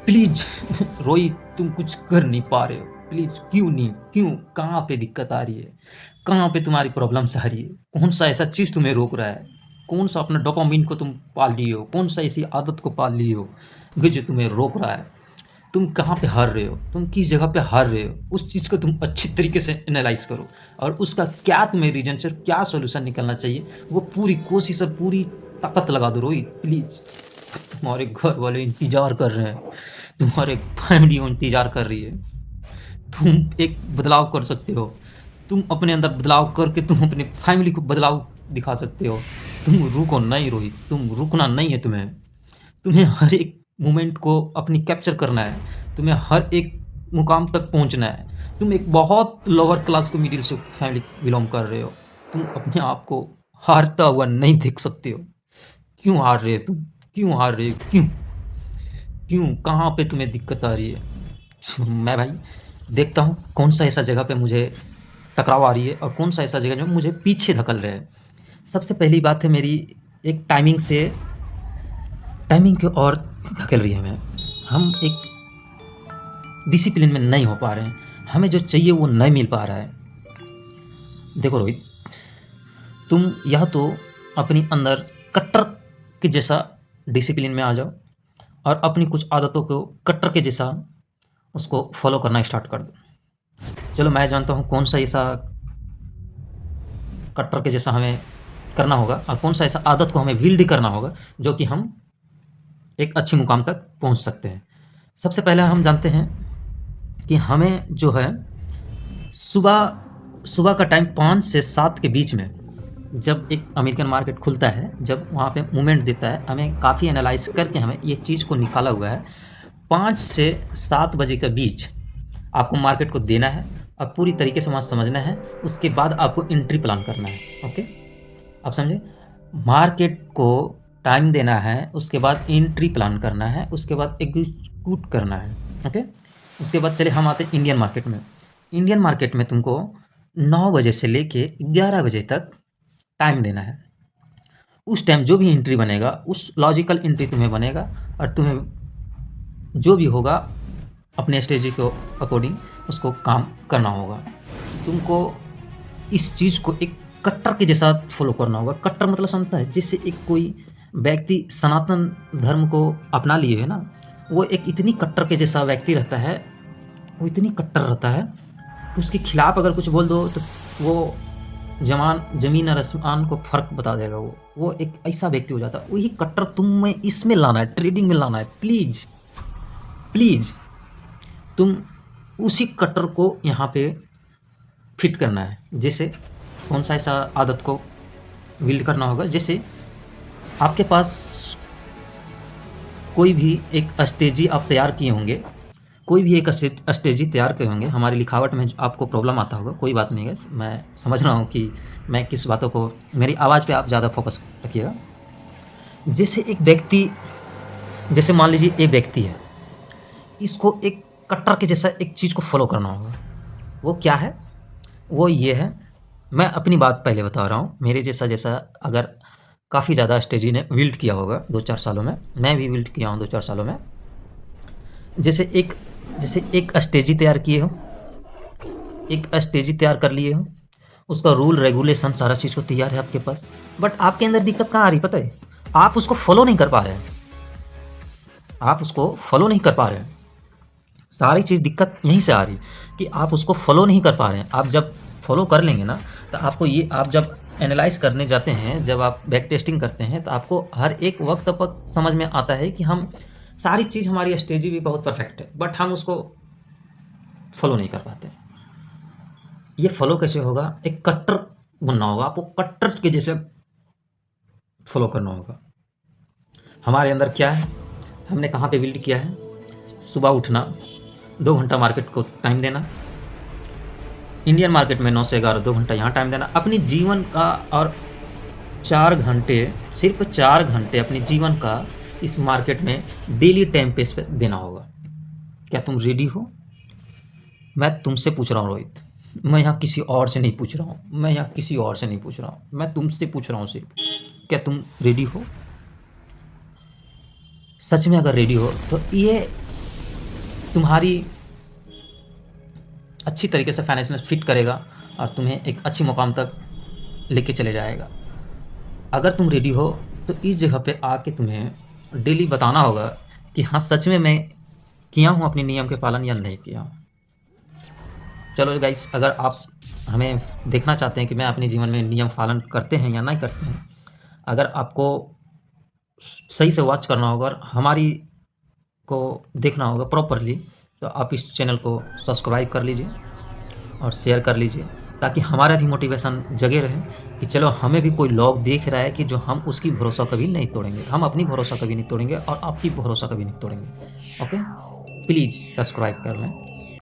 Please Rohit, तुम कुछ कर नहीं पा रहे हो। प्लीज, क्यों नहीं, क्यों, कहाँ पे दिक्कत आ रही है, कहाँ पे तुम्हारी प्रॉब्लम्स आ रही है, कौन सा ऐसा चीज़ तुम्हें रोक रहा है, कौन सा अपना डोपामिन को तुम पाल लिए हो, कौन सा ऐसी आदत को पाल लिए हो कि जो तुम्हें रोक रहा है। तुम कहाँ पे हार रहे हो, तुम किस जगह पे हार रहे हो, उस चीज़ को तुम अच्छी तरीके से एनालाइज करो और उसका क्या तुम्हें रीजन से क्या सॉल्यूशन निकलना चाहिए वो पूरी कोशिश और पूरी ताकत लगा दो रोहित प्लीज़। तुम्हारे घर वाले इंतजार कर रहे हैं, तुम्हारे फैमिली इंतजार कर रही है। तुम एक बदलाव कर सकते हो, तुम अपने अंदर बदलाव करके तुम अपनी फैमिली को बदलाव दिखा सकते हो। तुम रुको नहीं रोहित, तुम रुकना नहीं है तुम्हें। तुम्हें हर एक मोमेंट को अपनी कैप्चर करना है, तुम्हें हर एक मुकाम तक पहुंचना है। तुम एक बहुत लोअर क्लास को मिडिल से फैमिली बिलोंग कर रहे हो, तुम अपने आप को हारता हुआ नहीं देख सकते हो। क्यों हार रहे हो तुम, क्यों हार रहे हो, क्यों, क्यों, कहाँ पे तुम्हें दिक्कत आ रही है। मैं भाई देखता हूँ कौन सा ऐसा जगह पे मुझे टकराव आ रही है और कौन सा ऐसा जगह जो मुझे पीछे धकेल रहे हैं। सबसे पहली बात है मेरी, एक टाइमिंग की ओर धकेल रही है हमें। हम एक डिसिप्लिन में नहीं हो पा रहे हैं, हमें जो चाहिए वो नहीं मिल पा रहा है। देखो रोहित, तुम या तो अपनी अंदर कट्टर के जैसा डिसिप्लिन में आ जाओ और अपनी कुछ आदतों को कट्टर के जैसा उसको फॉलो करना स्टार्ट कर दो। चलो मैं जानता हूँ कौन सा ऐसा कट्टर के जैसा हमें करना होगा और कौन सा ऐसा आदत को हमें बिल्ड करना होगा जो कि हम एक अच्छे मुकाम तक पहुँच सकते हैं। सबसे पहले हम जानते हैं कि हमें जो है सुबह सुबह का टाइम 5 से 7 के बीच में जब एक अमेरिकन मार्केट खुलता है, जब वहाँ पे मूवमेंट देता है, हमें काफ़ी एनालाइज करके हमें ये चीज़ को निकाला हुआ है। 5 से 7 बजे के बीच आपको मार्केट को देना है और पूरी तरीके से वहाँ समझना है। उसके बाद आपको एंट्री प्लान करना है। ओके, आप समझे, मार्केट को टाइम देना है, उसके बाद एंट्री प्लान करना है, उसके बाद एग्जीक्यूट करना है। ओके, उसके बाद चले हम आते हैं इंडियन मार्केट में। इंडियन मार्केट में तुमको 9 बजे से लेके 11 बजे तक टाइम देना है। उस टाइम जो भी एंट्री बनेगा उस लॉजिकल एंट्री तुम्हें बनेगा और तुम्हें जो भी होगा अपने स्ट्रेटजी के अकॉर्डिंग उसको काम करना होगा। तुमको इस चीज़ को एक कट्टर के जैसा फॉलो करना होगा। कट्टर मतलब समझता है, जैसे एक कोई व्यक्ति सनातन धर्म को अपना लिए है ना, वो एक इतनी कट्टर के जैसा व्यक्ति रहता है, वो इतनी कट्टर रहता है कि उसके खिलाफ अगर कुछ बोल दो तो वो ज़मीन और आसमान को फ़र्क बता देगा। वो एक ऐसा व्यक्ति हो जाता है। वही कट्टर तुम्हें इसमें लाना है, ट्रेडिंग में लाना है। प्लीज़ प्लीज़ तुम उसी कट्टर को यहाँ पे फिट करना है। जैसे कौन सा ऐसा आदत को बिल्ड करना होगा, जैसे आपके पास कोई भी एक स्ट्रेटजी आप तैयार किए होंगे, कोई भी एक स्ट्रेटजी तैयार किए होंगे। हमारी लिखावट में आपको प्रॉब्लम आता होगा, कोई बात नहीं है, मैं समझ रहा हूँ कि मैं किस बातों को, मेरी आवाज़ पे आप ज़्यादा फोकस रखिएगा। जैसे एक व्यक्ति, जैसे मान लीजिए एक व्यक्ति है, इसको एक कट्टर के जैसा एक चीज़ को फॉलो करना होगा। वो क्या है, वो ये है, मैं अपनी बात पहले बता रहा हूँ। मेरे जैसा अगर काफ़ी ज़्यादा स्ट्रेटजी ने बिल्ड किया होगा 2-4 सालों में, मैं भी बिल्ड किया हूँ 2-4 सालों में। जैसे एक स्ट्रेटजी तैयार किए हो, एक स्ट्रेटजी तैयार कर लिए हो, उसका रूल रेगुलेशन सारा चीज़ को तैयार है आपके पास, बट आपके अंदर दिक्कत कहाँ आ रही पता है? आप उसको फॉलो नहीं कर पा रहे हैं, आप उसको फॉलो नहीं कर पा रहे हैं। सारी चीज़ दिक्कत यहीं से आ रही कि आप उसको फॉलो नहीं कर पा रहे हैं। आप जब फॉलो कर लेंगे ना तो आपको ये, आप जब एनालाइज करने जाते हैं, जब आप बैक टेस्टिंग करते हैं तो आपको हर एक वक्त पर समझ में आता है कि हम सारी चीज़, हमारी स्ट्रेटजी भी बहुत परफेक्ट है बट हम उसको फॉलो नहीं कर पाते। ये फॉलो कैसे होगा? एक कट्टर बनना होगा आपको, कट्टर के जैसे फॉलो करना होगा। हमारे अंदर क्या है, हमने कहाँ पे बिल्ड किया है? सुबह उठना, 2 घंटा मार्केट को टाइम देना, इंडियन मार्केट में 9 से 11 2 घंटा यहाँ टाइम देना, अपनी जीवन का, और 4 घंटे, सिर्फ 4 घंटे अपने जीवन का इस मार्केट में डेली टाइम पेस पे देना होगा। क्या तुम रेडी हो? मैं तुमसे पूछ रहा हूँ रोहित, मैं यहाँ किसी और से नहीं पूछ रहा हूँ, मैं यहाँ किसी और से नहीं पूछ रहा हूँ, मैं तुमसे पूछ रहा हूँ सिर्फ, क्या तुम रेडी हो? सच में अगर रेडी हो तो ये तुम्हारी अच्छी तरीके से फाइनेंशियल फिट करेगा और तुम्हें एक अच्छी मुकाम तक लेके चले जाएगा। अगर तुम रेडी हो तो इस जगह पे आके तुम्हें डेली बताना होगा कि हाँ सच में मैं किया हूँ अपने नियम के पालन या नहीं किया हूँ। चलो गाइस, अगर आप हमें देखना चाहते हैं कि मैं अपने जीवन में नियम पालन करते हैं या नहीं करते हैं, अगर आपको सही से वॉच करना होगा और हमारी को देखना होगा प्रॉपरली, तो आप इस चैनल को सब्सक्राइब कर लीजिए और शेयर कर लीजिए, ताकि हमारा भी मोटिवेशन जगे रहे कि चलो हमें भी कोई लोग देख रहा है कि जो हम उसकी भरोसा कभी नहीं तोड़ेंगे, हम अपनी भरोसा कभी नहीं तोड़ेंगे और आपकी भरोसा कभी नहीं तोड़ेंगे। ओके, प्लीज़ सब्सक्राइब कर लें।